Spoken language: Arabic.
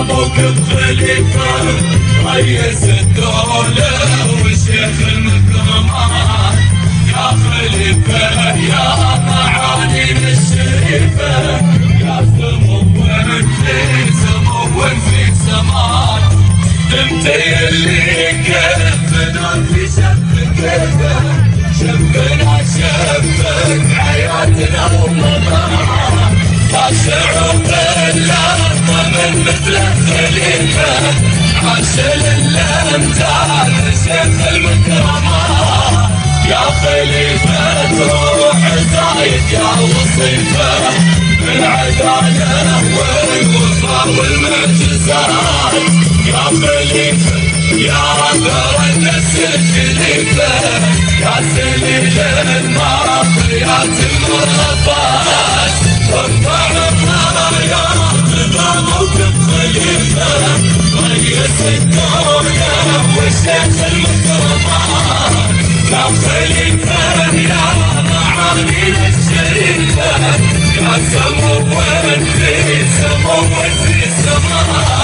موقف خليفة رئيس الدولة والشيخ المكرمات يا خليفة يا معالي الشريفة يا سمو في سمو في سماء دمتي اللي كفنا في شف كيفه شفنا شفك حياتنا ومضاها يا شعوب الأرض من مثل الخليفة عاشل الأمجاد شيخ المكرمات يا خليفة روح زايد يا وصيفة بالعدالة والوفاء والمعجزات يا خليفة يا ثر النسل خليفة يا سليل المراقيات المرغبات ارفع الرايات بموقف خليفة رئيس الدولة والشيخ المكرمات يا خليفة يا معالي الشريفة يا سمو في سمو في سماء